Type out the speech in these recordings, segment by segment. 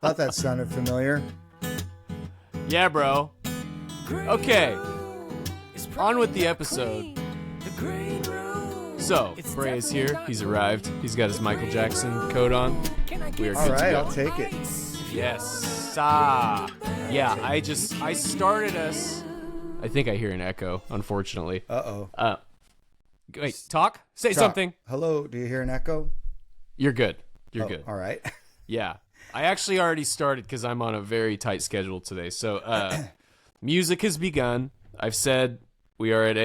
Thought that sounded familiar. Yeah, bro. Okay, on with the episode. So, Bray is here. He's arrived. He's got his Michael Jackson coat on. We are All good right, to go. I'll take it. Yes. Yeah, I started us. I think I hear an echo, unfortunately. Uh-oh. Wait, talk? Say Talk. something. Hello, do you hear an echo? You're good. You're good. All right. Yeah. I actually already started because I'm on a very tight schedule today. So, music has begun. I've said we are at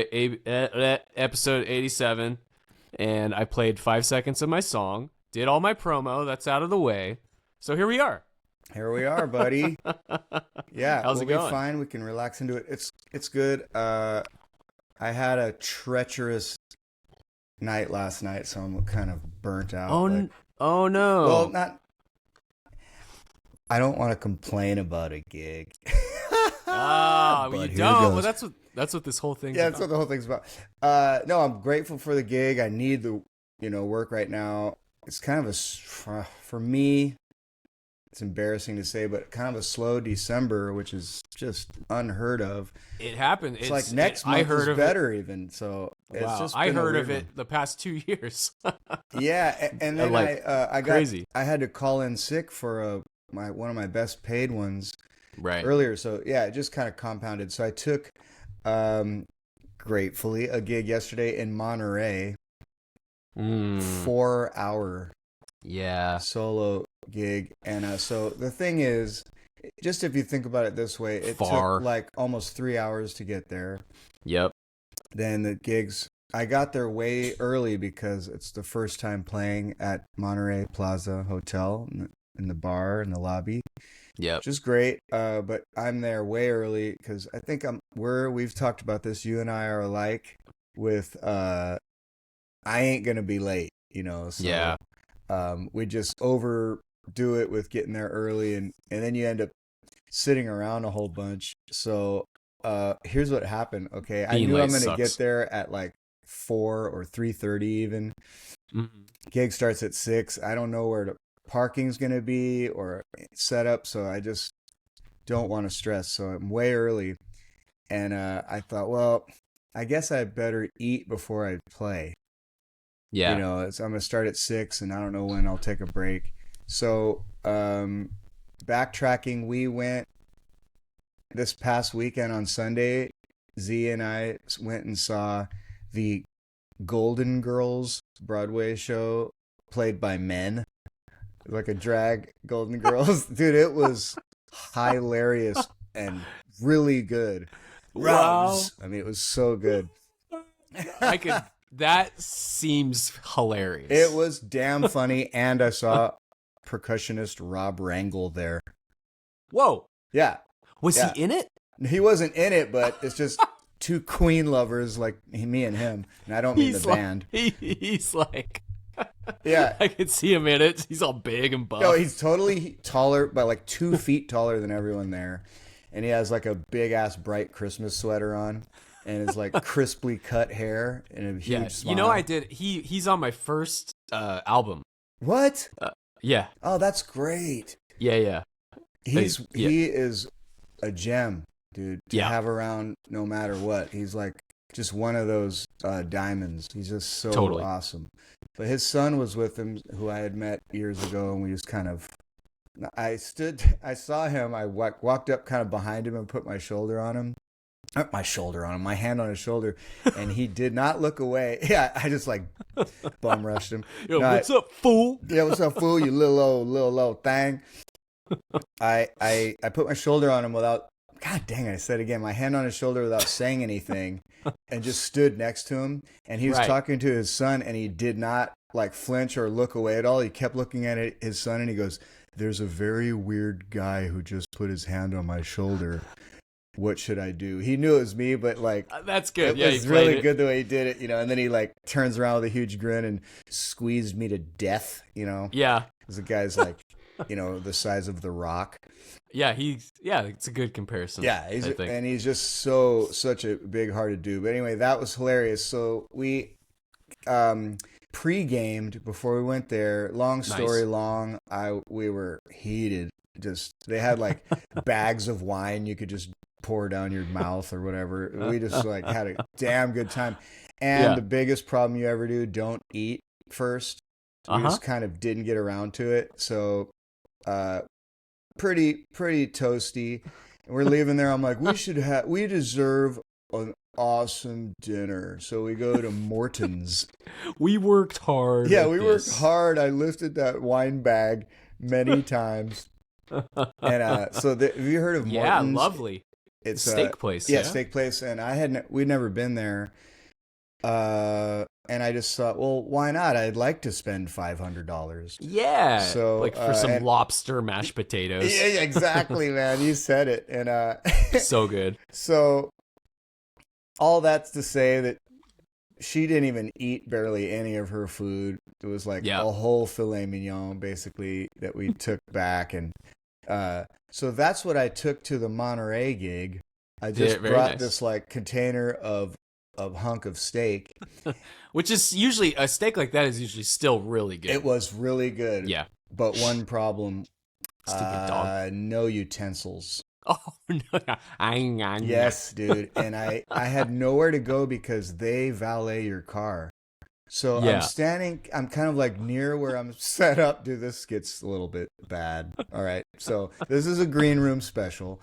episode 87, and I played 5 seconds of my song, did all my promo. That's out of the way. So here we are. Here we are, buddy. Yeah, How's it we'll going? be fine. We can relax into it. It's good. I had a treacherous night last night, so I'm kind of burnt out. Oh no. Well, not. I don't want to complain about a gig. Well, But you here don't. goes. Well, that's what this whole thing's Yeah, about. that's what the whole thing's about. No, I'm grateful for the gig. I need the work right now. It's kind of for me. It's embarrassing to say, but kind of a slow December, which is just unheard of. It happened. It's like next month I heard is of better even. So it's Wow, just I been a heard of weird it the past 2 years. Yeah, and then I got crazy. I had to call in sick for one of my best paid ones Right. earlier. So yeah, it just kind of compounded. So I took gratefully a gig yesterday in Monterey, 4-hour Yeah. solo gig, and so the thing is, just if you think about it this way, it Far. took like almost 3 hours to get there. Yep. Then the gigs, I got there way early because it's the first time playing at Monterey Plaza Hotel in the bar in the lobby, Yep. which is great. But I'm there way early because I think we've talked about this. You and I are alike with I ain't gonna be late, So, Yeah. we just overdo it with getting there early, and then you end up sitting around a whole bunch. So here's what happened. Okay, I Being knew late I'm gonna sucks. get there at like 4 or 3:30 even. Mhm. Gig starts at 6. I don't know where the parking's gonna be or set up, so I just don't want to stress. So I'm way early, and I thought, well, I guess I better eat before I play. Yeah. I'm gonna start at 6, and I don't know when I'll take a break. So backtracking, we went this past weekend on Sunday. Z and I went and saw the Golden Girls Broadway show played by men, like a drag Golden Girls. Dude, it was hilarious and really good. Wow. Rose. I mean, it was so good. That seems hilarious. It was damn funny, and I saw percussionist Rob Rangel there. Whoa. Yeah, Was Yeah. he in it? he wasn't in it, but it's just two Queen lovers like me and him, and I don't mean the band. He's like, Yeah. I could see him in it. He's all big and buff. No, he's totally taller, by like 2 feet taller than everyone there, and he has like a big ass bright Christmas sweater on, and his like crisply cut hair and a huge smile. I did. He's on my first album. What? Yeah. Oh, that's great. Yeah. He Yeah. is a gem, dude, to Yeah. have around no matter what. He's like just one of those diamonds. He's just so Totally. awesome. But his son was with him, who I had met years ago, and we just kind of. I saw him. I walked up kind of behind him and put my shoulder on him. Not my shoulder on him, my hand on his shoulder, and he did not look away. Yeah, I just like bum rushed him. Yo, No, what's up, fool? Yeah, what's up, fool? You little old thing. I put my shoulder on him without. God dang it! I said it again. My hand on his shoulder without saying anything, and just stood next to him. And he was Right. talking to his son, and he did not like flinch or look away at all. He kept looking at his son, and he goes, "There's a very weird guy who just put his hand on my shoulder. What should I do?" He knew it was me, but like. That's good. It was really good the way he did it, and then he like turns around with a huge grin and squeezed me to death, Yeah. because the guy's like, the size of the Rock. Yeah. It's a good comparison. Yeah, I think. and he's just such a big hearted dude. But anyway, that was hilarious. So we pre-gamed before we went there. Long story Nice. long, we were heated they had like bags of wine you could just pour down your mouth or whatever. We just like had a damn good time. And Yeah. the biggest problem you ever do, don't eat first. We Uh-huh. just kind of didn't get around to it. So uh pretty toasty. And we're leaving there. I'm like, we deserve an awesome dinner. So we go to Morton's. We worked hard. Yeah, at we worked this. hard. I lifted that wine bag many times. And have you heard of Yeah, Morton's? lovely. It's Steak place. Yeah, Yeah. steak place. And we'd never been there. And I just thought, well, why not? I'd like to spend $500. Yeah. So, like for some and- lobster mashed potatoes. Yeah, exactly, man. You said it. And So good. so all that's to say that she didn't even eat barely any of her food. It was like Yeah. a whole filet mignon, basically, that we took back. And so that's what I took to the Monterey gig. I just Very brought nice. this like container of hunk of steak. Which is usually a steak like that is usually still really good. It was really good. Yeah. But one problem, Stupid dog. no utensils. Oh no. Yes, dude. And I had nowhere to go because they valet your car. So Yeah. I'm kind of like near where I'm set up. Dude, this gets a little bit bad. All right. So this is a green room special.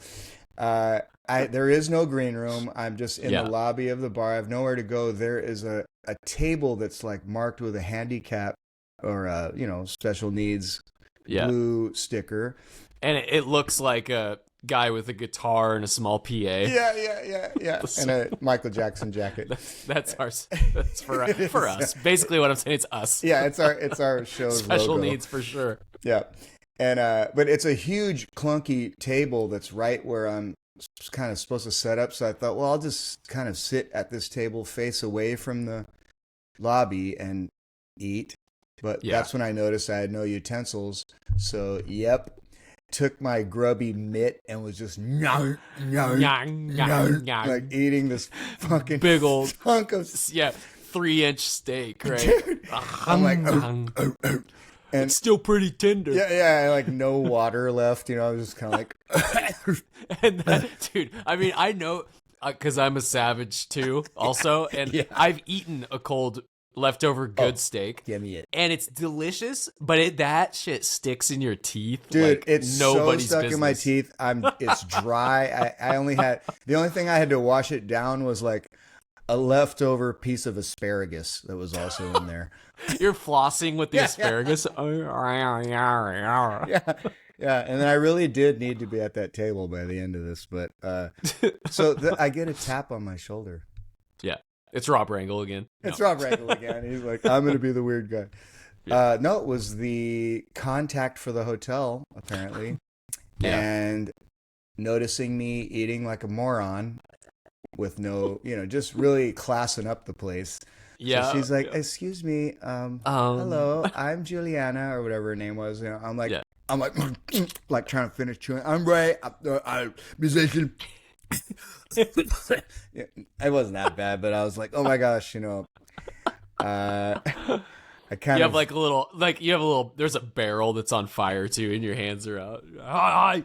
There is no green room. I'm just in Yeah. the lobby of the bar. I have nowhere to go. There is a table that's like marked with a handicap or special needs Yeah. blue sticker. And it looks like a guy with a guitar and a small PA. Yeah. And a Michael Jackson jacket. That's ours. That's for us. Basically, what I'm saying, it's us. Yeah, it's our show's Special logo. needs for sure. Yeah. And but it's a huge clunky table that's right where I'm kind of supposed to set up. So I thought, well, I'll just kind of sit at this table face away from the lobby and eat. But Yeah. that's when I noticed I had no utensils. So, took my grubby mitt and was just Nyang, nyang, nyang. like eating this fucking Big old- hunk of Yeah, 3-inch steak, right? Dude, I'm like, and and it's still pretty tender. yeah, like no water left. I was just kind of like, And that, dude, I mean, I know because I'm a savage too, also, and Yeah. I've eaten a cold leftover good steak, give me it. and it's delicious, but that shit sticks in your teeth, Dude, like it's nobody's so stuck business. in my teeth. It's dry. I only had the only thing I had to wash it down was like a leftover piece of asparagus that was also in there. You're flossing with the Yeah. asparagus. Yeah, and then I really did need to be at that table by the end of this, but so I get a tap on my shoulder. Yeah, it's Rob Rangel again. It's No. Rob Rangel again. He's like, I'm going to be the weird guy. Yeah. No, it was the contact for the hotel, apparently. Yeah. And noticing me eating like a moron with no, just really classing up the place. Yeah, So she's like, yeah. excuse me, hello, I'm Juliana, or whatever her name was. I'm like, Yeah. I'm like, like trying to finish chewing. I'm Ray, I'm musician. Yeah, it wasn't that bad, but I was like, oh my gosh, I kind You of have like a little, there's a barrel that's on fire too, and your hands are out. Hi.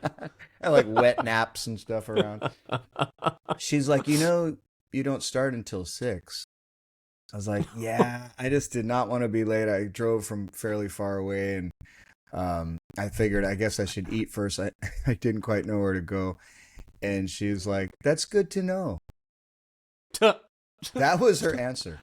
I like wet naps and stuff around. She's like, you don't start until 6. I was like, yeah, I just did not want to be late. I drove from fairly far away, and I figured I guess I should eat first. I didn't quite know where to go. And she was like, that's good to know. That was her answer.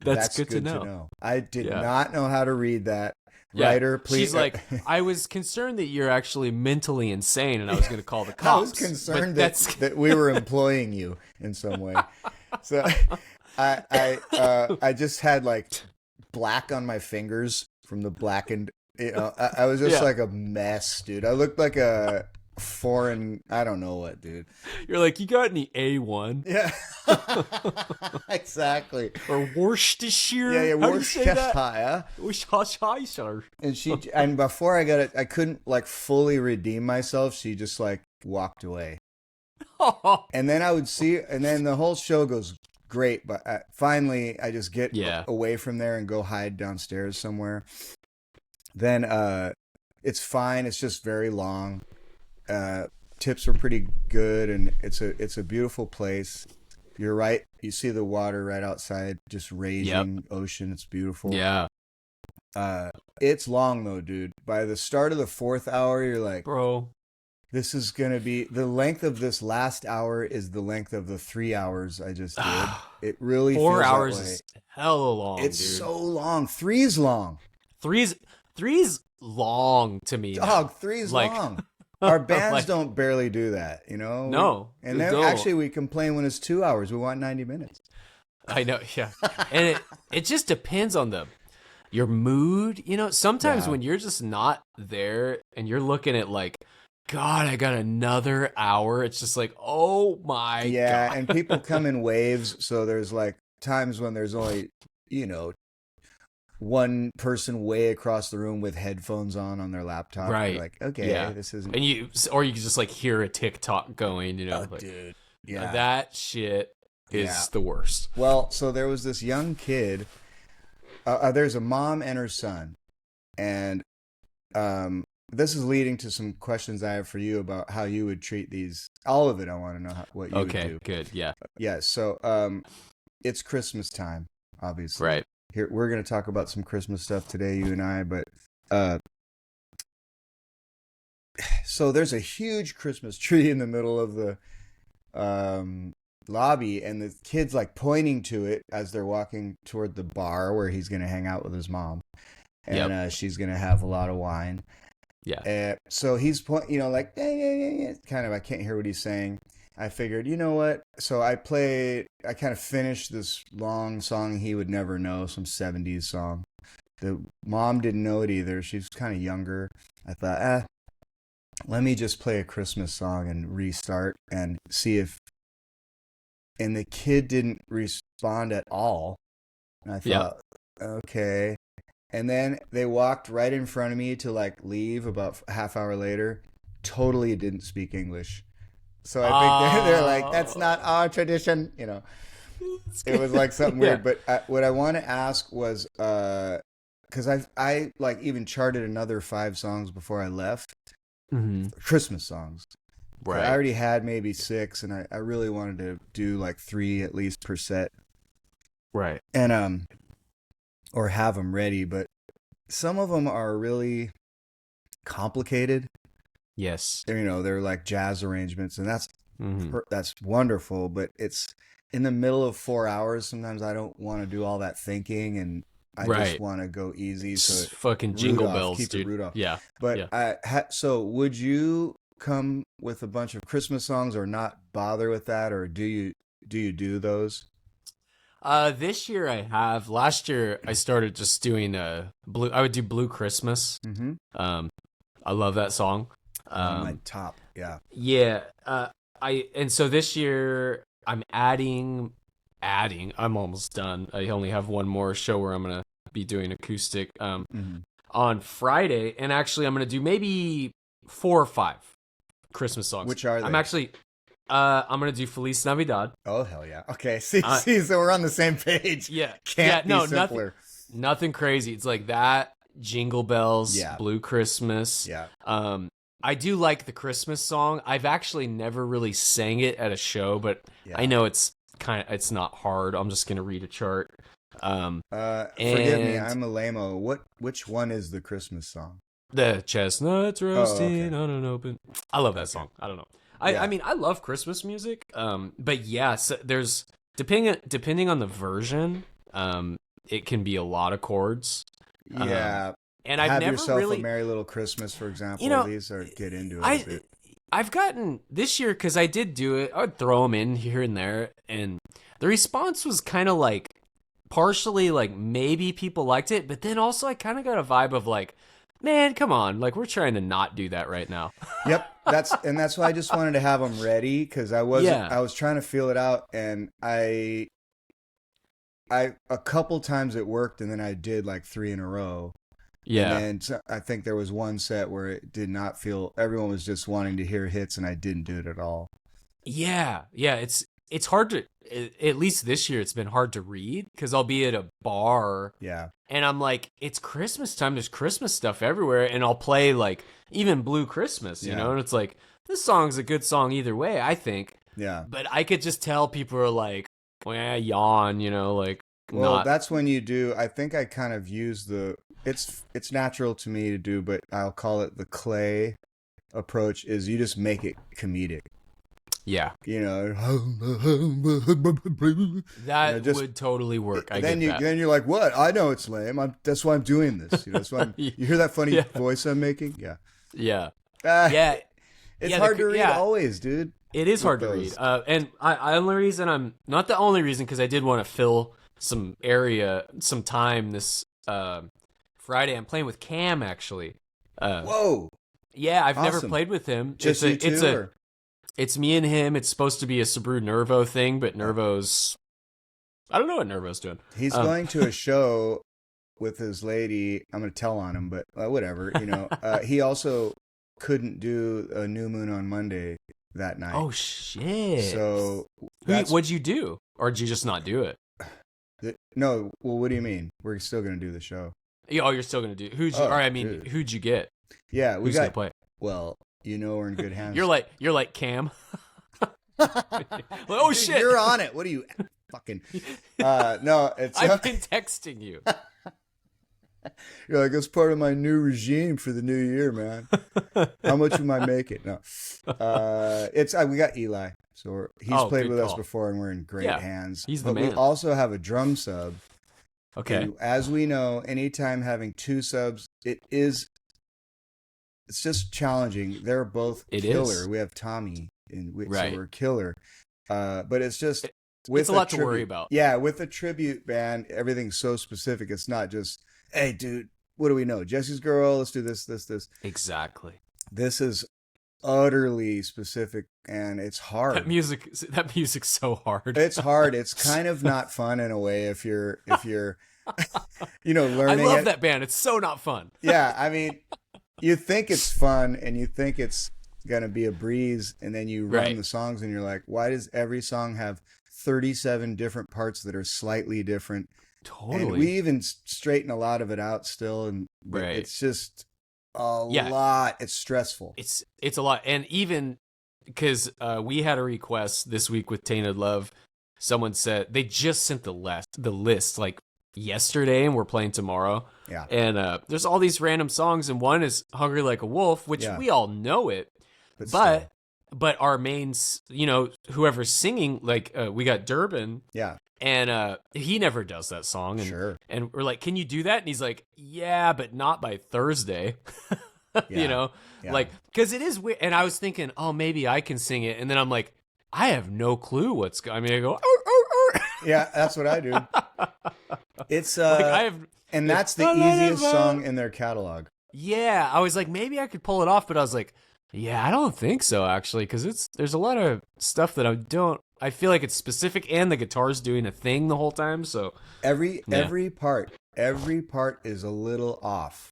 That's good to know. I did Yeah. not know how to read that. Yeah. Writer, please. She's like, I was concerned that you're actually mentally insane, and I was going to call the I cops. was concerned but that we were employing you in some way. So I just had like black on my fingers from the blackened. I was just Yeah. like a mess, dude. I looked like a foreign. I don't know what, dude. You're like, you got any A1 Yeah, exactly. or Worcestershire? Yeah, How do you say that? Worcestershire. Worcestershire. And before I got it, I couldn't like fully redeem myself. She just like walked away. And then I would see, and then the whole show goes great. But finally, I just get Yeah. away from there and go hide downstairs somewhere. Then it's fine. It's just very long. Uh, Tips were pretty good, and it's a beautiful place. You're right. You see the water right outside, just Yep. raging ocean. It's beautiful. Yeah. Uh, it's long though, dude. By the start of the fourth hour, you're like, Bro. this is gonna be the length of this last hour is the length of the 3 hours I just did. It really 4 feels that hours way. is hella long, It's dude. so long. Three's long. Three's long to me. Dog, three's Like- long. Our bands Like- don't barely do that, you know? No, And they then don't. actually we complain when it's 2 hours. We want 90 minutes. I know, yeah. And it just depends on your mood. You know, sometimes Yeah. when you're just not there and you're looking at like, God, I got another hour. It's just like, oh my Yeah, God. and people come in waves, so there's like times when there's only, you know, one person way across the room with headphones on their laptop. Right. You're like, okay, Yeah. this isn't. And you can just like hear a TikTok going, you know, Oh, like, dude. Yeah. that shit is Yeah. the worst. Well, so there was this young kid. There's a mom and her son, and this is leading to some questions I have for you about how you would treat these. All of it, I want to know what you would Okay, do. good. Yeah. Yeah. So it's Christmas time, obviously. Right. Here we're going to talk about some Christmas stuff today, you and I. But so there's a huge Christmas tree in the middle of the lobby, and the kid's like pointing to it as they're walking toward the bar where he's going to hang out with his mom, and she's going to have a lot of wine. Yeah. So he's like, yeah, kind of. I can't hear what he's saying. I figured, you know what? So I kind of finished this long song he would never know, some 70s song. The mom didn't know it either. She's kind of younger. I thought, let me just play a Christmas song and restart and see if. And the kid didn't respond at all. And I thought, okay. And then they walked right in front of me to like leave about a half hour later. Totally didn't speak English. So I think they're like, that's not our tradition, you know. It was like something weird. But what I want to ask was, because I like even charted another 5 songs before I left, Christmas songs. Right. I already had maybe 6, and I really wanted to do like 3 at least per set. Right. And or have them ready, but some of them are really complicated. Yes. They're like jazz arrangements, and Mm-hmm. that's wonderful, but it's in the middle of 4 hours. Sometimes I don't want to do all that thinking, and I just want to go easy. So Fucking jingle Rudolph, bells, keep it dude. Rudolph. Yeah. But so would you come with a bunch of Christmas songs or not bother with that, or do you do those? This year I have. Last year I started just doing blue. I would do Blue Christmas. Mm-hmm. I love that song. My top, yeah. Yeah. So this year I'm adding. I'm almost done. I only have one more show where I'm gonna be doing acoustic on Friday, and actually I'm gonna do maybe 4 or 5 Christmas songs. Which are they? I'm actually. I'm gonna do Feliz Navidad. Oh hell yeah! Okay, see, so we're on the same page. Yeah, Can't be simpler. Nothing crazy. It's like that. Jingle bells. Yeah. Blue Christmas. Yeah. I do like the Christmas song. I've actually never really sang it at a show, but Yeah. I know it's not hard. I'm just gonna read a chart. Forgive me, I'm a lame-o. Which one is the Christmas song? The chestnuts roasting on an open. I love that song. I don't know. I mean, I love Christmas music. But yeah, so there's depending on the version, it can be a lot of chords. Yeah. And I've Have never Yourself really a Merry Little Christmas, for example. You know, These are get into it a bit. I've gotten this year because I did do it. I would throw them in here and there, and the response was kind of like partially like maybe people liked it, but then also I kind of got a vibe of like, man, come on, like we're trying to not do that right now. Yep, that's why I just wanted to have them ready because I was trying to feel it out, and I a couple times it worked, and then I did like 3 in a row. Yeah. And I think there was one set where it did not feel, everyone was just wanting to hear hits, and I didn't do it at all. Yeah. it's hard to, at least this year, it's been hard to read because I'll be at a bar Yeah. and I'm like, it's Christmas time. There's Christmas stuff everywhere. And I'll play like even Blue Christmas, you know? And it's like, this song's a good song either way, I think. Yeah. But I could just tell people are like, well, yawn, you know, like, Well, not. that's when you do. I think I kind of use it's natural to me to do, but I'll call it the Clay approach. Is you just make it comedic. Yeah. You know, That just, would totally work. I then get that. then you're like, what? I know it's lame. That's why I'm doing this. You know, that's why you hear that funny voice I'm making? Yeah. Yeah. Yeah. It's Yeah, hard to read always, dude. It is hard to read. And only reason I'm not the only reason, because I did want to fill some time this Friday. I'm playing with Cam actually. Whoa. Yeah, I've never Awesome. played with him. Just you two, It's me and him. It's supposed to be a Sabru Nervo thing, but Nervo's, I don't know what Nervo's doing. He's going to a show with his lady. I'm going to tell on him, but whatever. You know, he also couldn't do a New Moon on Monday that night. Oh shit! So what'd you do, or did you just not do it? No. Well, what do you mean? We're still going to do the show. Oh, you're still gonna do. Who'd you get? Yeah, Who's gonna play? Well, you know we're in good hands. You're like Cam. Oh shit! You're on it. What are you fucking? No, it's. I've been texting you. You're like, it's part of my new regime for the new year, man. How much am I making? No, it's we got Eli, so he's played with us before, and we're in great hands. He's the man. We also have a drum sub. Okay. And as we know, anytime having two subs, it's just challenging. They're both killer. We have Tommy, so we're killer. But it's just it's a lot to worry about. Yeah, with a tribute band, everything's so specific. It's not just, hey, dude, what do we know? Jesse's Girl, let's do this. Exactly. This is utterly specific, and it's hard. That music's so hard. It's hard. It's kind of not fun in a way if you're you know, learning. I love that band. It's so not fun. Yeah, I mean, you think it's fun and you think it's gonna be a breeze, and then you run the songs and you're like, why does every song have 37 different parts that are slightly different? Totally. And we even straighten a lot of it out still, and it's just a lot. It's stressful. It's a lot, and even because we had a request this week with Tainted Love. Someone said they just sent the list like yesterday, and we're playing tomorrow. Yeah, and there's all these random songs, and one is "Hungry Like a Wolf," which we all know it, but our mains, you know, whoever's singing, like we got Durbin. Yeah. And he never does that song. And, and we're like, can you do that? And he's like, yeah, but not by Thursday. You know, like, because it is weird. And I was thinking, oh, maybe I can sing it. And then I'm like, I have no clue what's going on. I go, yeah, that's what I do. It's, like and that's the easiest song in their catalog. Yeah. I was like, maybe I could pull it off. But I was like, yeah, I don't think so, actually, because there's a lot of stuff that I feel like it's specific, and the guitar's doing a thing the whole time. So every part is a little off.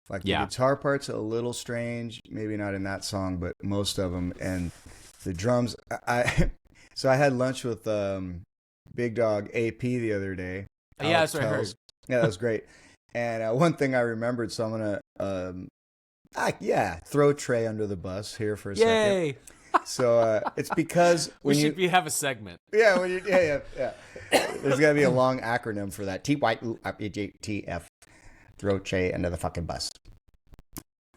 Like the guitar part's a little strange, maybe not in that song, but most of them. And the drums. So I had lunch with Big Dog AP the other day. Yeah, that's what I heard. Yeah, that was great. And one thing I remembered, so I'm gonna throw Trey under the bus here for a second. So it's because we should have a segment. Yeah, there's gotta be a long acronym for that. TYTF. Throw Trey under the fucking bus.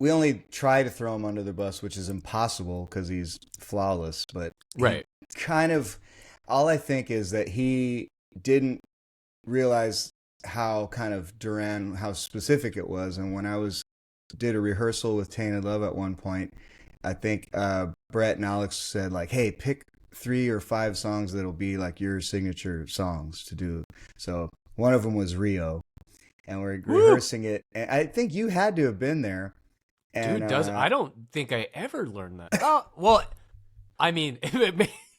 We only try to throw him under the bus, which is impossible because he's flawless. But kind of, all I think is that he didn't realize how specific it was. And when I did a rehearsal with Tainted Love at one point, I think Brett and Alex said, like, hey, pick 3 or 5 songs that'll be like your signature songs to do. So one of them was Rio, and we're rehearsing it. And I think you had to have been there. And, dude, I don't think I ever learned that. Oh, well, I mean,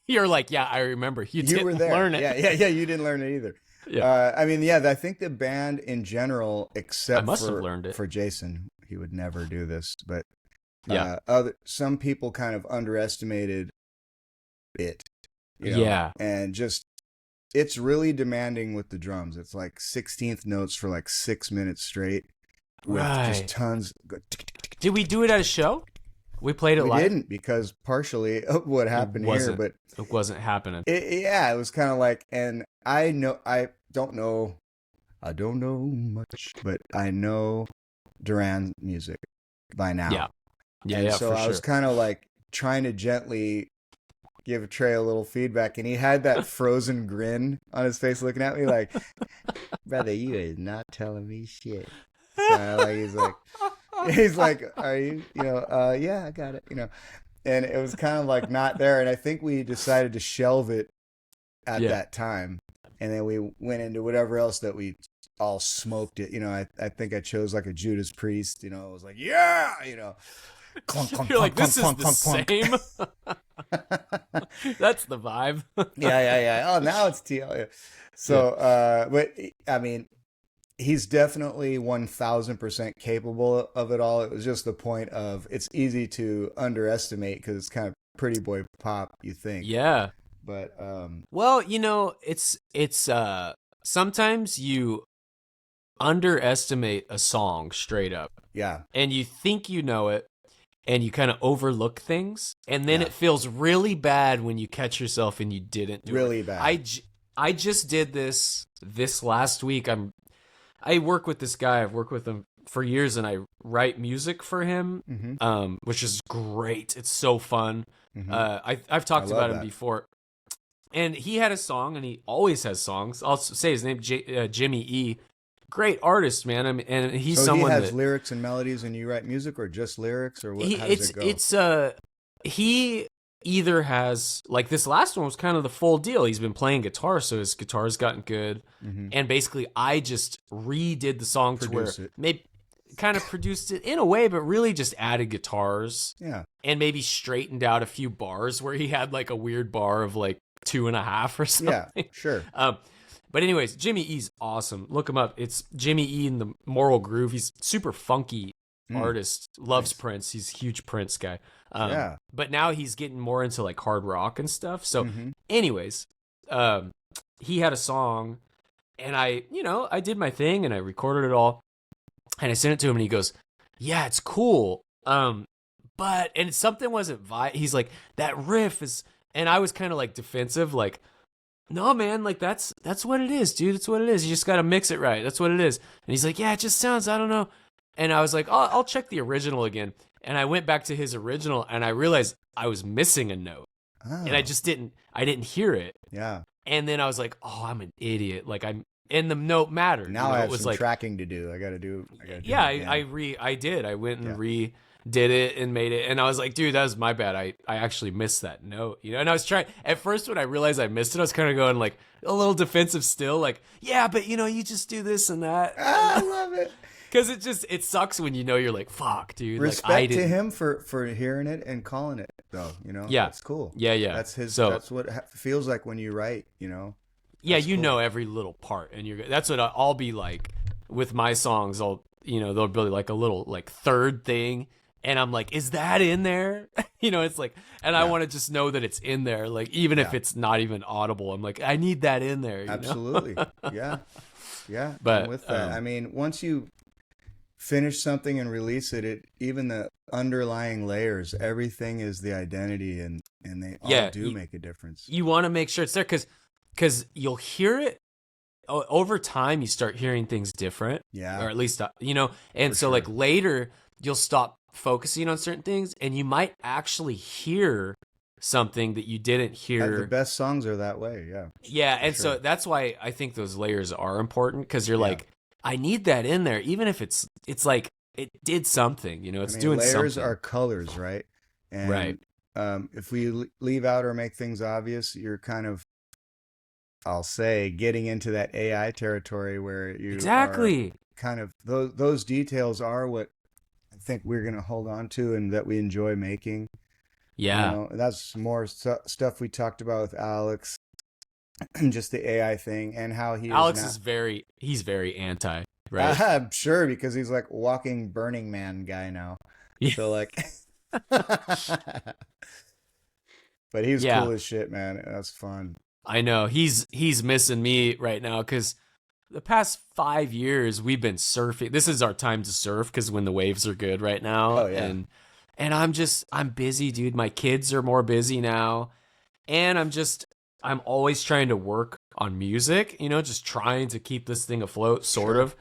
you're like, yeah, I remember. You were there. Learn it. Yeah, you didn't learn it either. Yeah. I mean, I think the band in general, except for Jason, he would never do this, but some people kind of underestimated it. Yeah. and just it's really demanding with the drums. It's like 16th notes for like 6 minutes straight with just Right. tons. Did we do it at a show? We played it We live? didn't because partially of what It happened here, wasn't. but It wasn't happening. yeah, it was kind of like, and I don't know much, but I know Duran music by now. Yeah. Yeah, And yeah, so for I was sure. kind of like trying to gently give Trey a little feedback, and he had that frozen grin on his face looking at me like, brother, you is not telling me shit. So like he's like, are you, yeah, I got it, and it was kind of like not there. And I think we decided to shelve it at Yeah. that time. And then we went into whatever else that we all smoked it. I think I chose like a Judas Priest, it was like, yeah, clunk, clunk, You're clunk, like, clunk, this is clunk, the clunk, clunk. same. That's the vibe. Yeah. Oh, now it's TL. Yeah. Yeah. So, but I mean, he's definitely 1000% capable of it all. It was just the point of it's easy to underestimate because it's kind of pretty boy pop, you think. Yeah. But Well, it's sometimes you underestimate a song straight up yeah, and you think you know it and you kind of overlook things and then yeah, it feels really bad when you catch yourself and you didn't do really it. bad. I just did this last week. I work with this guy. I've worked with him for years and I write music for him, Mm-hmm. which is great. It's so fun. Mm-hmm. I've I talked love about him that. before. And he had a song, and he always has songs. I'll say his name, Jimmy E. Great artist, man. I mean, and he's So he someone has that lyrics and melodies, and you write music, or just lyrics, or what? he How does it go? he either has like this last one was kind of the full deal. He's been playing guitar, so his guitar's gotten good. Mm-hmm. And basically, I just redid the song to where Produce it. maybe kind of produced it in a way, but really just added guitars Yeah. and maybe straightened out a few bars where he had like a weird bar of like 2.5 or something. Yeah. Sure. But anyways, Jimmy E's awesome. Look him up. It's Jimmy E in the Moral Groove. He's super funky artist. Loves Nice. Prince. He's a huge Prince guy. Yeah. But now he's getting more into like hard rock and stuff. So, Mm-hmm. anyways, he had a song, and I did my thing and I recorded it all, and I sent it to him, and he goes, "Yeah, it's cool." And something wasn't he's like, "That riff is," and I was kind of like defensive, like, "No, man, like that's what it is, dude. That's what it is. You just got to mix it right. That's what it is." And he's like, "Yeah, it just sounds, I don't know." And I was like, "Oh, I'll check the original again." And I went back to his original and I realized I was missing a note. Oh. And I didn't hear it. Yeah. And then I was like, "Oh, I'm an idiot." Like and the note mattered. Now I have it was some like, tracking to do. I got to do. yeah, it again. I did. I went and Yeah. redid it and made it. And I was like, dude, that was my bad. I actually missed that note, And I was trying at first when I realized I missed it, I was kind of going like a little defensive still, like, yeah, but you just do this and that. I love it. Because it sucks when you're like, fuck, dude. Respect like, I to didn't. him for hearing it and calling it though. Yeah. That's cool. Yeah, yeah. That's his. So That's what feels like when you write. yeah, That's cool. know every little part, and that's what I'll be like with my songs. They'll be like a little like third thing, and I'm like, is that in there? It's like, and I Yeah. want to just know that it's in there, like even if Yeah. it's not even audible. I'm like, I need that in there. Absolutely. Yeah. Yeah. But, I'm with that. I mean, once you finish something and release it, even the underlying layers, everything is the identity, and they all Yeah, do make a difference. You want to make sure it's there because you'll hear it over time. You start hearing things different, Yeah. or at least and For so sure. like later you'll stop focusing on certain things, and you might actually hear something that you didn't hear. The best songs are that way. Yeah. Yeah, and sure. so that's why I think those layers are important, because you're Yeah. like, I need that in there, even if it's like it did something, it's doing layers something. are colors, right? And, Right. If we leave out or make things obvious, you're kind of, I'll say, getting into that AI territory where you Exactly. are kind of those details are what I think we're going to hold on to and that we enjoy making. Yeah. That's more stuff we talked about with Alex, just the AI thing and how Alex is he's very anti, right? I'm sure because he's like walking Burning Man guy now. Yeah. So like, But he was Yeah, cool as shit, man. That's fun. I know. He's missing me right now because the past 5 years we've been surfing. This is our time to surf because when the waves are good right now, Oh yeah, and I'm busy, dude. My kids are more busy now, and I'm always trying to work on music. Just trying to keep this thing afloat, sort sure. of.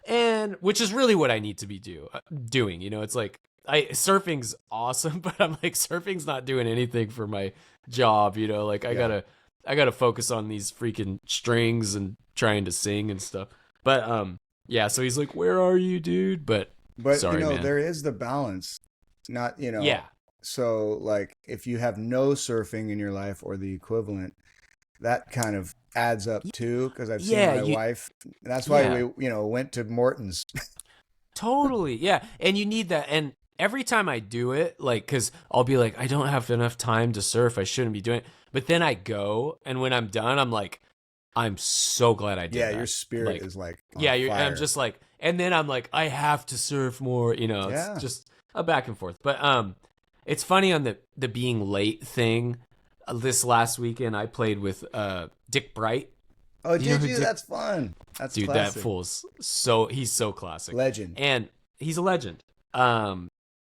And which is really what I need to be doing. It's like I surfing's awesome, but I'm like surfing's not doing anything for my job. Like Yeah, I gotta focus on these freaking strings and trying to sing and stuff. But yeah. So he's like, "Where are you, dude?" But but sorry, man. there is the balance. Not Yeah, So like if you have no surfing in your life or the equivalent, that kind of adds up too. Because I've seen yeah, my wife. That's why we yeah. went to Morton's. Totally. Yeah. And you need that. And every time I do it, like, cause I'll be like, I don't have enough time to surf. I shouldn't be doing it. But then I go, and when I'm done, I'm like, I'm so glad I did Yeah, your that. spirit Like, is like on yeah, I'm fire. just like, and then I'm like, I have to surf more. It's Yeah. just a back and forth. But it's funny on the being late thing. This last weekend, I played with Dick Bright. Oh, Do you know did who you? Dick? That's fun. That's Dude, that classic. fool's he's so classic, Legend. and he's a legend. Um,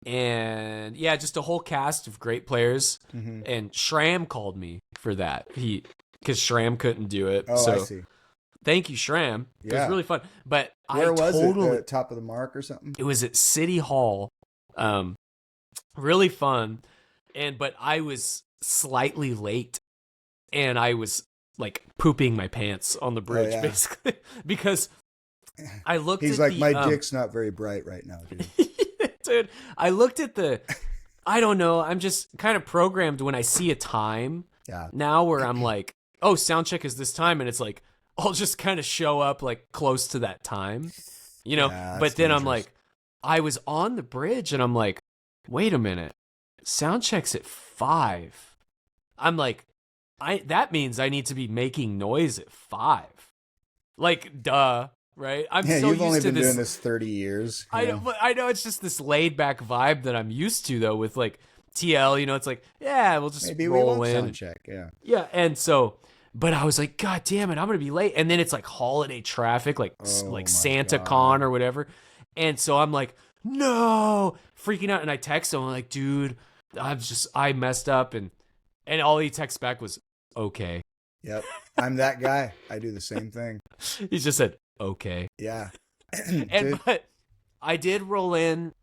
and yeah, just a whole cast of great players. Hmm. And Shram called me for that. Because Shram couldn't do it. Oh, I So see. thank you, Shram. It was Yeah. really fun. But I Where was it? totally, Top of the Mark or something? it was at City Hall. Really fun. But I was slightly late, and I was like pooping my pants on the Oh bridge, yeah. basically, because I looked He's at like, the my dick's not very bright right now, dude. dude, I looked at I don't know, I'm just kind of programmed when I see a time Yeah. now where I'm like, oh, sound check is this time, and it's like I'll just kind of show up like close to that time, Yeah, that's but then I'm dangerous. like, I was on the bridge and I'm like, wait a minute, sound check's at 5. I'm like, that means I need to be making noise at 5. Like, duh, right? I'm Yeah, so you've only used to been doing this. this 30 years, I know, but I know it's just this laid back vibe that I'm used to though with like TL. It's like, yeah, we'll just Maybe we roll won't sound in. check. Yeah. Yeah, and so, but I was like, God damn it, I'm gonna be late. And then it's like holiday traffic, Oh like my Santa God. Con or whatever. And so I'm like, no, freaking out. And I text him, I'm like, dude, I messed up, and all he texts back was okay. Yep. I'm that guy. I do the same thing. He just said okay. Yeah. And Dude, but I did roll in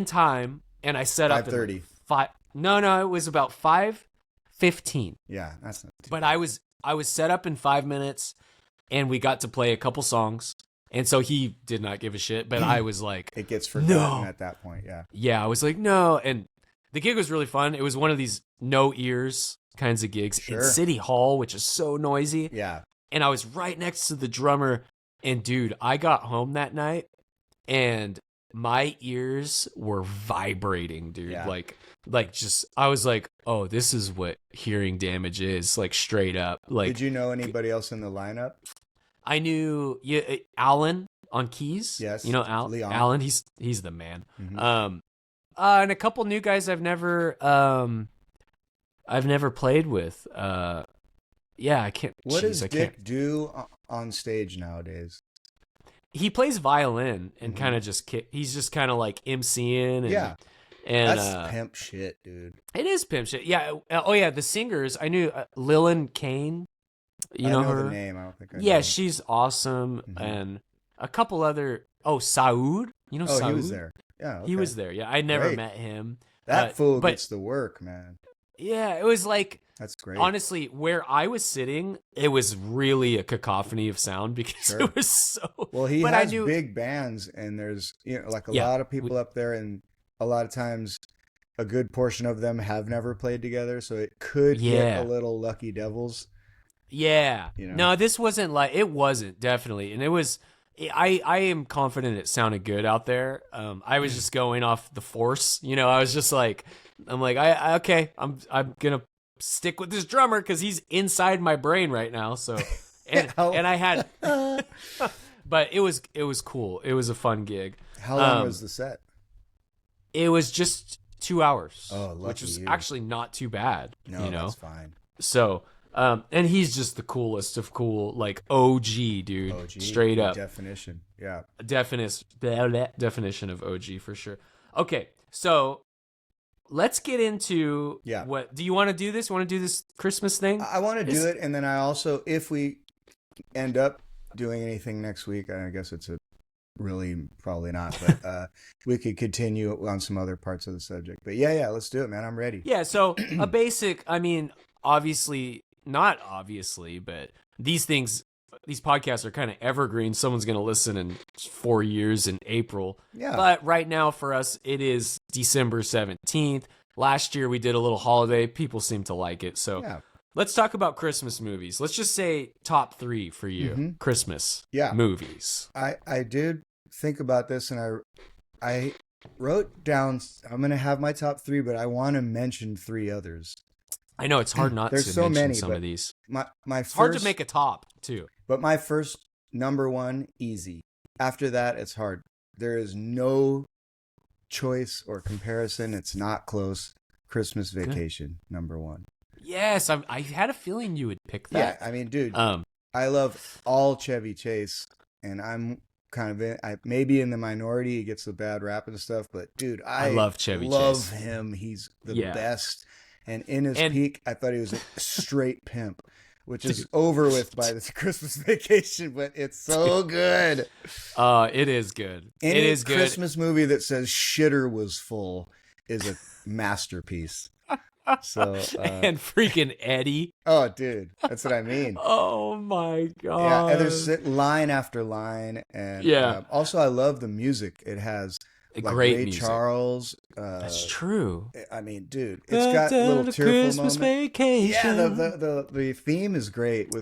time, and I set up at like 5:30. 5. No, it was about 5:15. Yeah, that's not too But bad. I was set up in 5 minutes, and we got to play a couple songs, and so he did not give a shit. But I was like, It gets forgotten no, at that point. Yeah. yeah, I was like, no, and the gig was really fun. It was one of these no ears kinds of gigs in Sure. City Hall, which is so noisy. Yeah. And I was right next to the drummer. And dude, I got home that night and my ears were vibrating, dude. Yeah. Like just I was like, oh, this is what hearing damage is, like straight up. Like Did you know anybody else in the lineup? I knew Alan on keys. Yes. You know Leon. Alan, he's the man. Mhm. And a couple new guys I've never played with. Yeah, I can't. What Geez, does I can't. Dick do on stage nowadays? He plays violin and Mhm. kind of he's just kind of like MCing and Yeah. and That's pimp shit, dude. it is pimp shit. Yeah. Oh yeah, the singers. I knew Lillian Kane. You I know know her? the name. I don't think I Yeah, know. she's awesome. Mhm. And a couple other. Oh, Saud. You know Oh, Saud? he was there. Yeah. He Okay. was there. Yeah, I never Great. met him. That fool but gets the work, man. yeah, it was like That's great. honestly where I was sitting, it was really a cacophony of sound because Sure. it was so. Well, he but has I knew. big bands, and there's like a Yeah, lot of people up there, and a lot of times a good portion of them have never played together, so it could get Yeah. a little lucky devils. Yeah. You know. No, this wasn't like it wasn't definitely. And it was I am confident it sounded good out there. I was just going off the force, I was just like I'm like I okay, I'm going to stick with this drummer cuz he's inside my brain right now. So and How- and I had but it was cool. It was a fun gig. How long Um, was the set? It was just 2 hours, Oh, lucky which is you. actually not too bad. No, you know, that's fine. so and he's just the coolest of cool, like OG dude, OG, straight up definition. Yeah. definition of OG for sure. Okay, so let's get into what do you want to do this? You want to do this Christmas thing? I want to do it, and then I also, if we end up doing anything next week, I guess it's really probably not, but we could continue on some other parts of the subject. But yeah, let's do it, man. I'm ready. Yeah, so a basic, I mean, obviously, not obviously, but these podcasts are kind of evergreen. Someone's going to listen in 4 years in April. Yeah. But right now for us, it is December 17th. Last year we did a little holiday. People seem to like it. So let's talk about Christmas movies. Let's just say top 3 for you. Christmas movies. I did think about this, and I wrote down, I'm going to have my top 3, but I want to mention 3 others. I know it's hard not There's to so mention many, some but of these. It's hard to make a top too. But my first number 1, easy. After that, it's hard. There is no choice or comparison. It's not close. Christmas Vacation, number 1. Yes, I had a feeling you would pick that. Yeah, I mean, dude, I love all Chevy Chase, and I'm kind of maybe in the minority. He gets the bad rap and stuff, but dude, I love Chevy Chase. Love him. He's the best. And in his peak, I thought he was a straight pimp, which is over with by this Christmas Vacation, but it's so good. It is good. Any it is good. Christmas movie that says shitter was full is a masterpiece. So and freaking Eddie. Oh, dude, that's what I mean. Oh my god. Yeah, and there's line after line, and also I love the music. It has great Ray music. Charles. That's true. I mean, dude, it's got little tearful Christmas moments. Vacation. Yeah, the theme is great.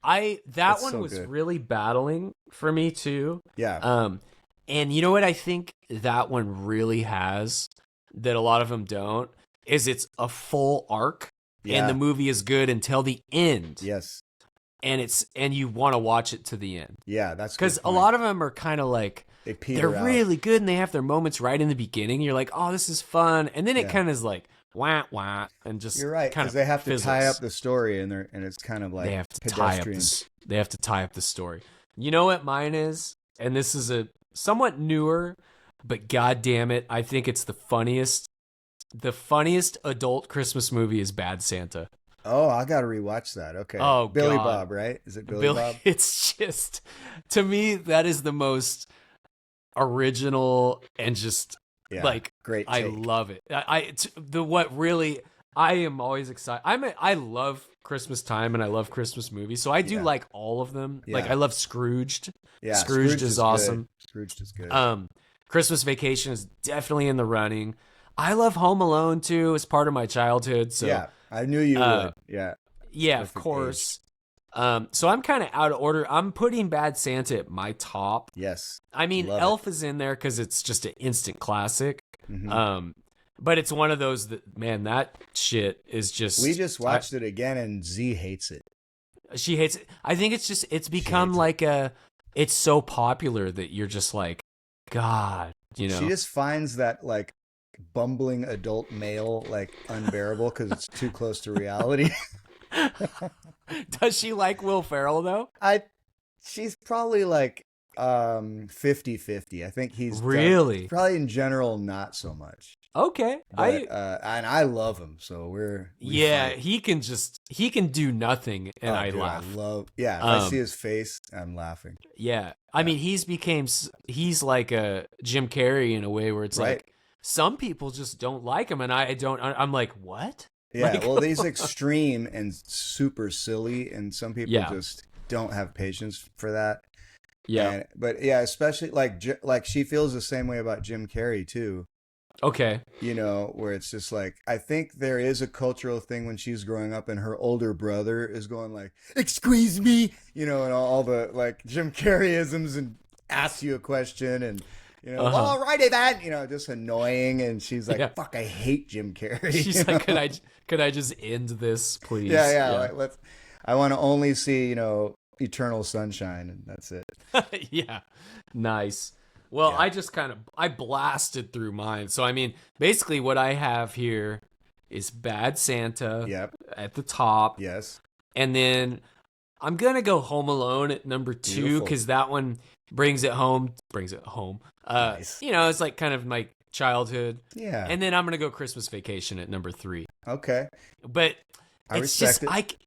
That one was really battling for me too. Yeah. And you know what I think that one really has that a lot of them don't is it's a full arc, and the movie is good until the end. Yes. And you want to watch it to the end. Yeah, that's because a lot of them are kind of like they're really good and they have their moments right in the beginning. You're like, oh, this is fun, and then it kind of is like wah wah, and just you're right because they have to tie up the story, and it's kind of like they have to pedestrian. They have to tie up the story. You know what mine is, and this is a somewhat newer, but god damn it, I think it's the funniest. The funniest adult Christmas movie is Bad Santa. Oh, I got to rewatch that. Okay. Oh, Billy God. Bob, right? Is it Billy Bob? It's just, to me, that is the most original and just great. I love it. I am always excited. I love Christmas time and I love Christmas movies, so I do like all of them. Yeah. Like I love Scrooged. Yeah, Scrooged is awesome. Good. Scrooged is good. Christmas Vacation is definitely in the running. I love Home Alone too. It's part of my childhood. So yeah, I knew you would. Yeah. Yeah, of course. So I'm kind of out of order. I'm putting Bad Santa at my top. Yes. I mean, Elf is in there because it's just an instant classic. Mm-hmm. But it's one of those that, man, that shit is just. We just watched it again, and Z hates it. She hates it. I think it's become like it's so popular that you're just like, God, you know. She just finds that like bumbling adult male like unbearable because it's too close to reality. Does she like Will Ferrell though? She's probably like 50-50. I think he's really probably in general not so much. Okay. But, and I love him, so we fight. he can do nothing and I laugh. If I see his face, I'm laughing. Yeah. I mean, he's like a Jim Carrey in a way where it's like some people just don't like him and I'm like, what? Yeah, like, well, he's extreme and super silly, and some people just don't have patience for that. Yeah, but yeah, especially like she feels the same way about Jim Carrey too. Okay, you know, where it's just like I think there is a cultural thing when she's growing up, and her older brother is going like, "Excuse me," you know, and all the like Jim Carreyisms, and asks you a question, and you know, well, alrighty then, you know, just annoying, and she's like, "Fuck, I hate Jim Carrey." She's like, "Could I just end this, please?" Yeah. Like, I want to only see, you know, Eternal Sunshine, and that's it. Yeah, nice. Well, Yeah. I just I blasted through mine. So I mean, basically what I have here is Bad Santa Yep. at the top, Yes. and then I'm gonna go Home Alone at number 2 Beautiful. because that one brings it home. Brings it home. Nice. It's like kind of my childhood. Yeah. And then I'm gonna go Christmas Vacation at number 3. Okay. But I it's just respect it.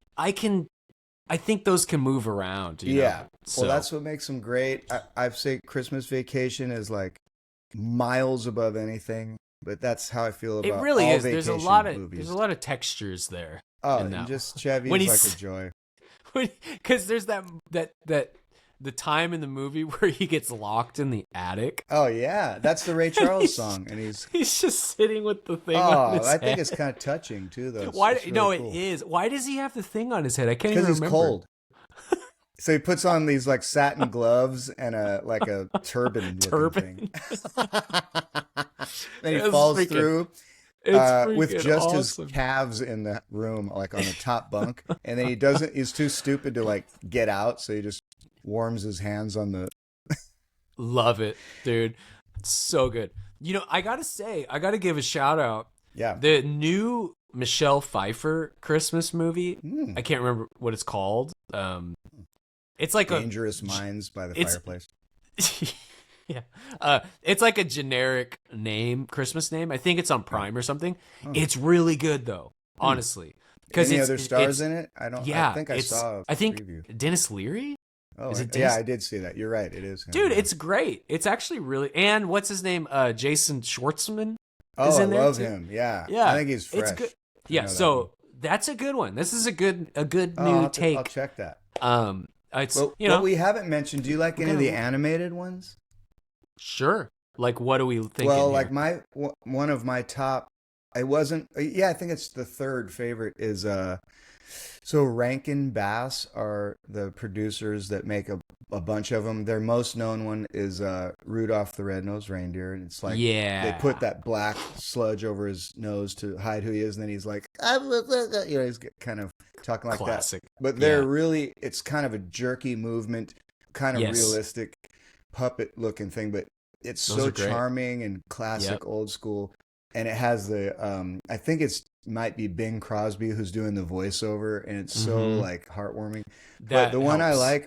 I think those can move around. Yeah. So Well, that's what makes them great. I'd say Christmas Vacation is like miles above anything, but that's how I feel it about really all is. vacation movies. There's a lot of textures there. Oh, in and that just Chevy when is like he's a joy. because there's that the time in the movie where he gets locked in the attic. Oh yeah, that's the Ray Charles song, and he's just sitting with the thing on his I head. think it's kind of touching too, though. Why? It's really No, cool. it is. Why does he have the thing on his head? I can't even Because he's remember. cold. So he puts on these like satin gloves and a turban looking thing. Then he falls through with just awesome. his calves in the room, like on the top bunk, and then he's too stupid to like get out, so he just warms his hands on the. Love it, dude. It's so good. I gotta give a shout out. Yeah. The new Michelle Pfeiffer Christmas movie. Mm. I can't remember what it's called. It's like Dangerous Minds by the Fireplace. yeah. It's like a generic Christmas name. I think it's on Prime or something. Oh. It's really good though, honestly. Because any other stars in it? I don't. Yeah, I think I saw. I think preview. Dennis Leary. Oh, Is it yeah, Dennis? I did see that. You're right. It is him. Dude, Yeah. it's great. It's actually really. And what's his name? Jason Schwartzman. Oh, is I in there love too. him. Yeah. Yeah, I think he's fresh. It's good. I Yeah, know that so one. that's a good one. This is a good Oh, new take. I'll check that. It's Well, what we haven't mentioned. Do you like any of the animated ones? Sure. Like, what do we think? Well, like one of my top. I wasn't. Yeah, I think it's the third favorite. Is so Rankin Bass are the producers that make a bunch of them. Their most known one is Rudolph the Red-Nosed Reindeer, and it's like they put that black sludge over his nose to hide who he is, and then he's like, he's kind of talking like classic. that. But they're really, it's kind of a jerky movement, kind of realistic puppet looking thing, but it's so charming and classic old school. And it has the I think it's might be Bing Crosby who's doing the voiceover, and it's so like heartwarming. But the one I like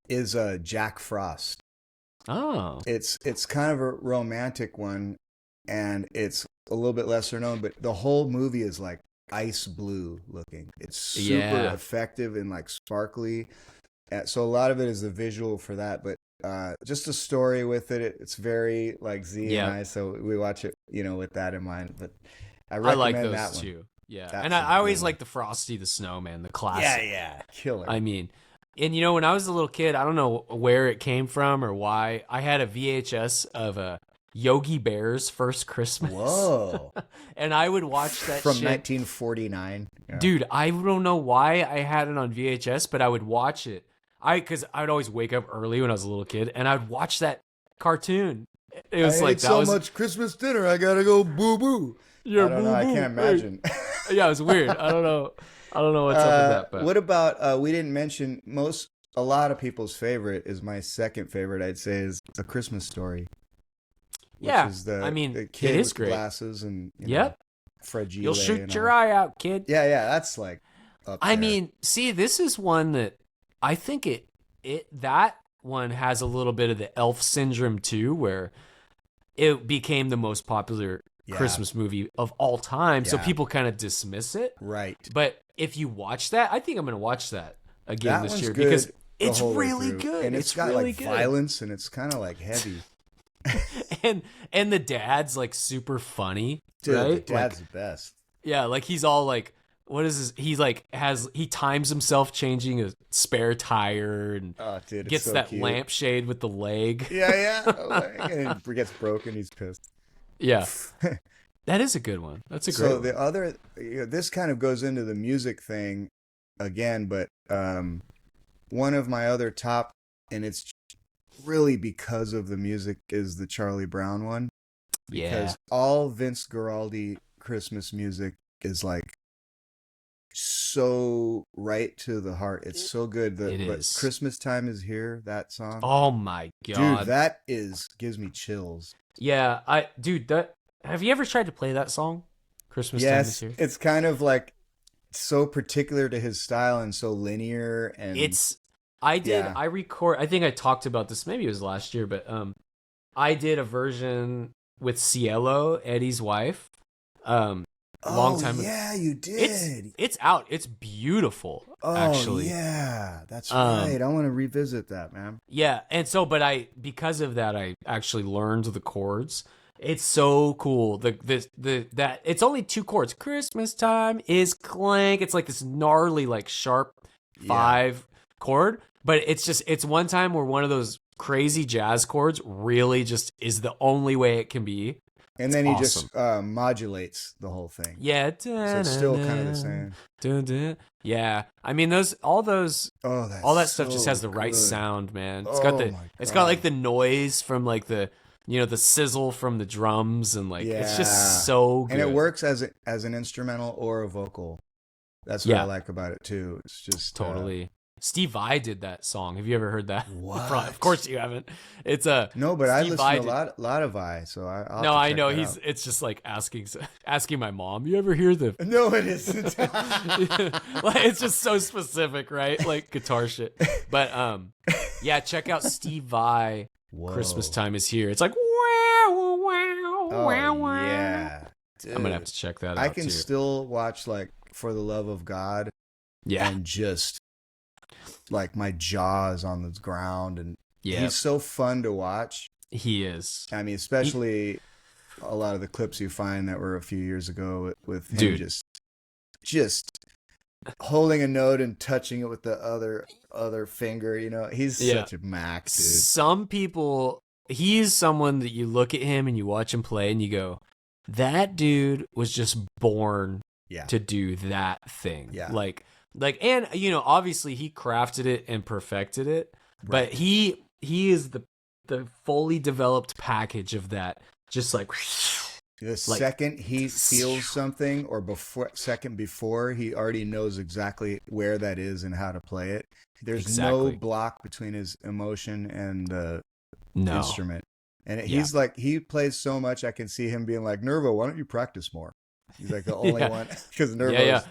is Jack Frost. Oh. It's kind of a romantic one, and it's a little bit lesser known, but the whole movie is like ice blue looking. It's super effective and like sparkly. So a lot of it is the visual for that, but just a story with it. It's very like Z and I, so we watch it, with that in mind. But I recommend like those that one. Too. Yeah, That's and I always like the Frosty the Snowman, the classic. Yeah, killer. I mean, and when I was a little kid, I don't know where it came from or why. I had a VHS of a Yogi Bear's First Christmas. Whoa! And I would watch that from shit. 1949. Yeah. Dude, I don't know why I had it on VHS, but I would watch it. Because I'd always wake up early when I was a little kid, and I'd watch that cartoon. It was like that much Christmas dinner. I gotta go boo boo. Yeah, I don't know. I can't imagine. Yeah, it was weird. I don't know what's up with that. But what about we didn't mention a lot of people's favorite is my second favorite. I'd say is A Christmas Story. Which is the kid it is with great. Glasses and fragile. You'll shoot your eye out, kid. Yeah, that's like. Up there. I mean, see, this is one that I think that one has a little bit of the elf syndrome too, where it became the most popular Christmas movie of all time. So people kind of dismiss it. Right. But if you watch that, I think I'm going to watch that again this year because it's really good. And it's got really like good. violence and it's kind of like heavy. and the dad's like super funny. Dude, right? the dad's the best. Yeah, like he's all like, what is this? He's like he times himself changing a spare tire and gets so that cute. lampshade with the leg. Yeah. And it gets broken. He's pissed. Yeah, that is a good one. That's a great. So one. the other, this kind of goes into the music thing again, but one of my other top, and it's really because of the music, is the Charlie Brown one. Because all Vince Guaraldi Christmas music is like so right to the heart. It's so good. It But is. Christmas Time Is Here, that song. Oh my Dude, god. that gives me chills. Yeah, have you ever tried to play that song? Christmas Time Is Yes, Here. it's kind of like so particular to his style and so linear and It's yeah. I think I talked about this, maybe it was last year, but I did a version with Cielo, Eddie's wife. A long Oh time ago. yeah, you did. It's out. It's beautiful, Oh actually. yeah, that's Um, right. I want to revisit that, man. Yeah, and so, but because of that, I actually learned the chords. It's so cool. That it's only 2 chords. Christmas time is clank. It's like this gnarly, like sharp Yeah. 5 chord, but it's one time where one of those crazy jazz chords really just is the only way it can be. And It's then he awesome. just modulates the whole thing. Yeah, So it's still kind of the same. Yeah, I mean Oh, all that that's stuff just has the so right good. sound, man. Oh my It's got like God. the noise from like the sizzle from the drums, and like it's Yeah. just so good. And it works as an instrumental or a vocal. That's what I Yeah, like about it too. It's just totally. Steve Vai did that song. Have you ever heard that? what? Of course you haven't. It's No, but I Steve listen Vai to a did. lot of I, so I'll have No, to I check know that out. it's just like asking my mom. You ever hear the? No, it isn't. Like, it's just so specific, right? Like guitar shit. But yeah, check out Steve Vai. Whoa. Christmas Time Is Here. It's like wow, wow, Oh wow, wow. yeah. I'm gonna have Dude. to check that I out can too. still watch like For the Love of God Yeah, and just like my jaw is on the ground and yeah, he's so fun to watch. he is. I mean, especially a lot of the clips you find that were a few years ago with him Dude. just holding a note and touching it with the other finger, he's Yeah. such a Mac, dude. Some people, he's someone that you look at him and you watch him play and you go, that dude was just born Yeah. to do that thing. Yeah. Like, and obviously he crafted it and perfected it, but Right. he is the fully developed package of that. Just like, The second he feels something or second before, he already knows exactly where that is and how to play it. There's no Exactly. block between his emotion and the no. instrument. And he's like, he plays so much, I can see him being like, Nervo, why don't you practice more? He's like the only Yeah. one, because Nervo's Yeah.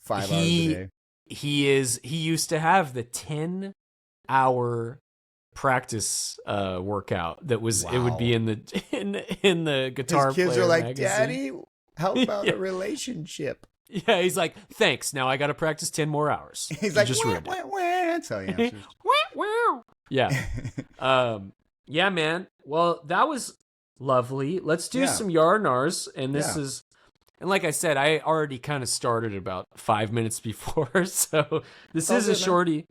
5 hours a day. He used to have the 10-hour practice workout that was it would be Wow. in the guitar His kids player are like, magazine. Daddy, how about Yeah. a relationship? Yeah, he's like, thanks, now I gotta practice 10 more hours. He's You like, just wah, ruined it. wah, wah. That's how he answers. Yeah. Yeah, man. Well, that was lovely. Let's do Yeah. some yarnars, and this Yeah. is, and like I said, I already kind of started about 5 minutes before, so this Oh, is a good, man. shorty.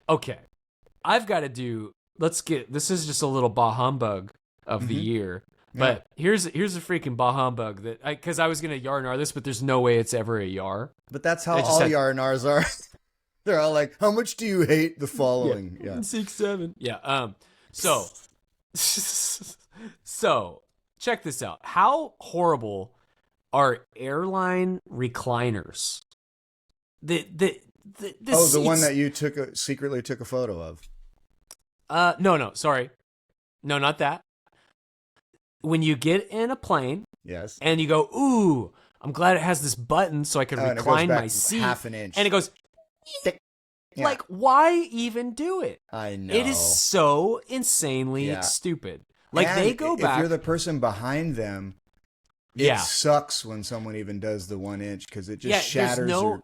Okay, I've got to do. This is just a little bah humbug of the Mhm. year. Yeah. But here's a freaking bah humbug that because I was gonna yarnar this, but there's no way it's ever a yar. But that's how I just all had- yarnars are. They're all like, how much do you hate the following? Yeah. 6, 7. Yeah. So, so check this out. How horrible are airline recliners? The The one seats- that you secretly took a photo of. No, sorry, no, not that. When you get in a plane Yes. and you go, ooh, I'm glad it has this button so I can Oh, and it goes recline back my seat, half an inch. and it goes. Yeah. Like, why even do it? I know. It is so insanely Yeah. stupid. Like, And they go back. If you're the person behind them, it Yeah. sucks when someone even does the 1 inch because it just Yeah, shatters your.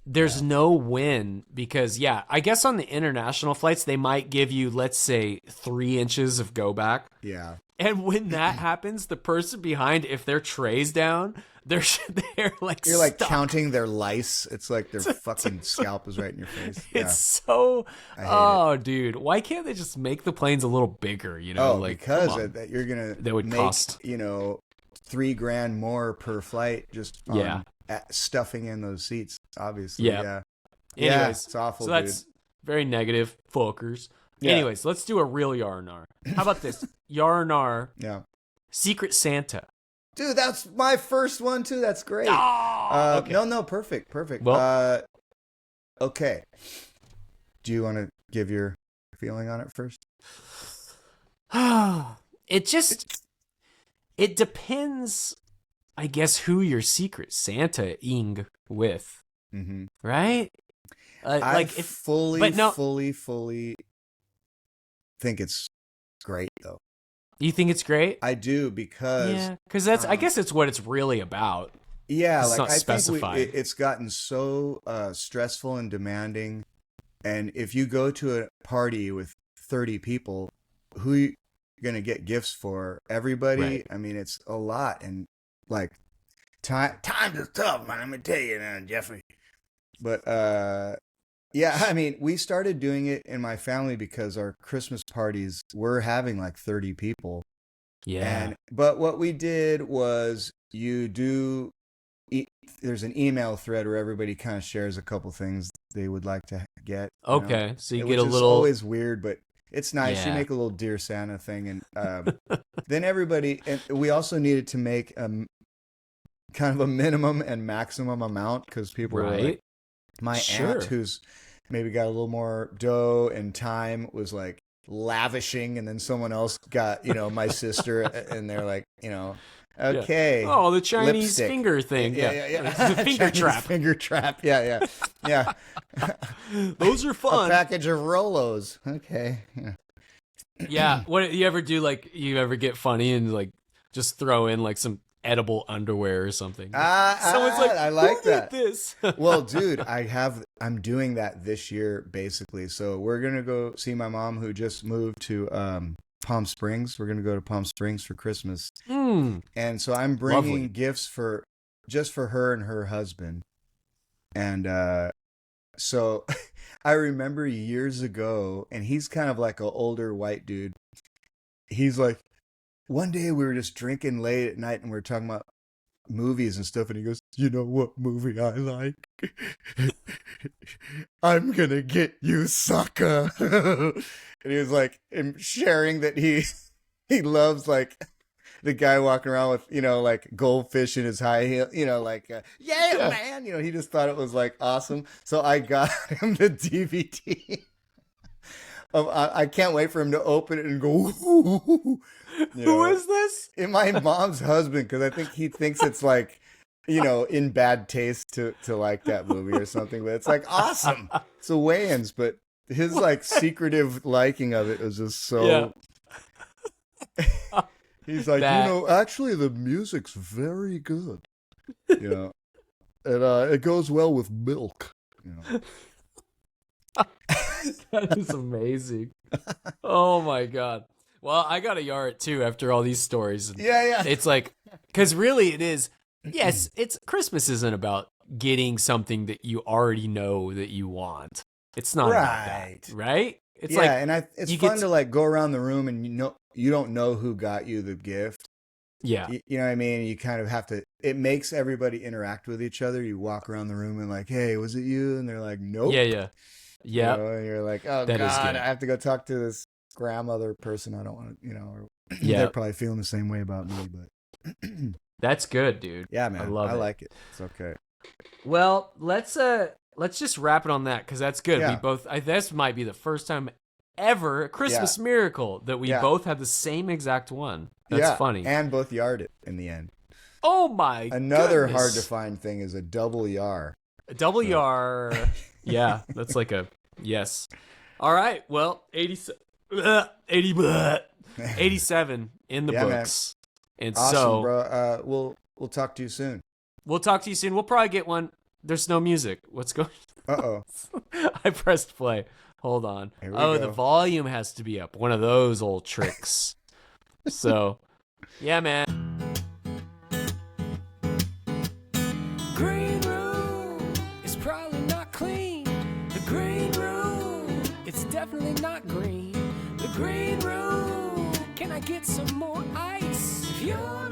there's no win because, yeah, I guess on the international flights, they might give you, let's say, 3 inches of go back. Yeah. And when that happens, the person behind, if their tray's down, they're like You're like stuck. counting their lice. It's like their fucking scalp is right in your face. Yeah. It's so, I hate oh, dude, why can't they just make the planes a little bigger? Like, because come on. that you're gonna They would make, cost. $3,000 more per flight just on Yeah. stuffing in those seats. Obviously, Yeah. yeah. Anyways, It's awful, so that's very negative, fuckers. Yeah. Anyways, let's do a real yarnar. How about this? Yarnar dude. Yeah, Secret Santa. dude, that's my first one too. That's great. Oh, Okay. No, perfect. Well, Okay. Do you want to give your feeling on it first? it depends, I guess, who your Secret Santa-ing with, Mm-hmm. right? I Like if, fully, but no, fully, fully think it's great though. you think it's great? I do because, Yeah, because I um, guess it's what it's really about. yeah, It's like not I think specified. it's gotten so stressful and demanding. And if you go to a party with 30 people, who you gonna get gifts for? Right. Everybody? I mean, it's a lot, and like times is tough, man. Let me tell you now, Jeffrey. But yeah, I mean, we started doing it in my family because our Christmas parties were having like 30 people. Yeah. And but what we did was you do e- there's an email thread where everybody kind of shares a couple things they would like to get, Okay. So you get a which is little. always weird, but it's nice. You Yeah. make a little Dear Santa thing, and then everybody, and we also needed to make kind of a minimum and maximum amount because people were like, Right. my aunt, Sure. who's maybe got a little more dough and time, was like lavishing, and then someone else got, my sister, and they're like, Yeah. okay, Oh, the Chinese lipstick. finger thing. Yeah, Yeah. yeah, The yeah. finger Chinese trap. finger trap. Yeah, yeah, yeah. Those are A fun. package of Rolos. Okay. Yeah. Yeah. What you ever do? Like, you ever get funny and like just throw in like some edible underwear or something? Someone's like, I "Who like did that. this?" Well, dude, I'm doing that this year basically. So we're gonna go see my mom who just moved to Palm Springs. We're gonna go to Palm Springs for Christmas, Hmm. and so I'm Lovely. bringing gifts for just for her and her husband. And so I remember years ago, and he's kind of like an older white dude. He's like, one day we were just drinking late at night and we were talking about movies and stuff, and he goes, "You know what movie I like? I'm gonna get you, sucker." And he was like, and sharing that he loves like the guy walking around with like goldfish in his high heel, like yeah, Yeah. man, he just thought it was like awesome. So I got him the DVD. I can't wait for him to open it and go, Who is this? in my mom's husband, because I think he thinks it's like, in bad taste to like that movie or something. But it's like awesome. It's a Wayans, but his like secretive liking of it was just so. Yeah. He's like, That actually the music's very good. And it goes well with milk. that is amazing. Oh my god. Well, I gotta yar it too after all these stories. Yeah. It's like, because really it is. Yes, it's Christmas isn't about getting something that you already know that you want. It's not about that, right? It's yeah, like, and it's you fun get to like go around the room and you don't know who got you the gift. yeah, You know what I mean? You kind of have to. It makes everybody interact with each other. You walk around the room and like, "Hey, was it you?" And they're like, "Nope." yeah. And you're like, "Oh That is God, good. I have to go talk to this grandmother person. I don't want to, or Yeah, they're probably feeling the same way about me." But that's good, dude. yeah, man, I love it. like it. It's okay. Well, let's just wrap it on that because that's good. Yeah. We both. This might be the first time ever, a Christmas miracle, that we both had the same exact one. That's funny. And both yard it in the end. Oh my! Another goodness. hard to find thing is a double yar. A double yar. Yeah, that's like a yes. All right. Well, 87 in the Yeah, books. Man. And Awesome, so bro. We'll talk to you soon. we'll talk to you soon. We'll probably get one. There's no music. What's going? Uh-oh. I pressed play. Hold on. Here we Oh, go. the volume has to be up. One of those old tricks. So, yeah, man. Green room is probably not clean. The green room, it's definitely not green. The green room, can I get some more ice? If you're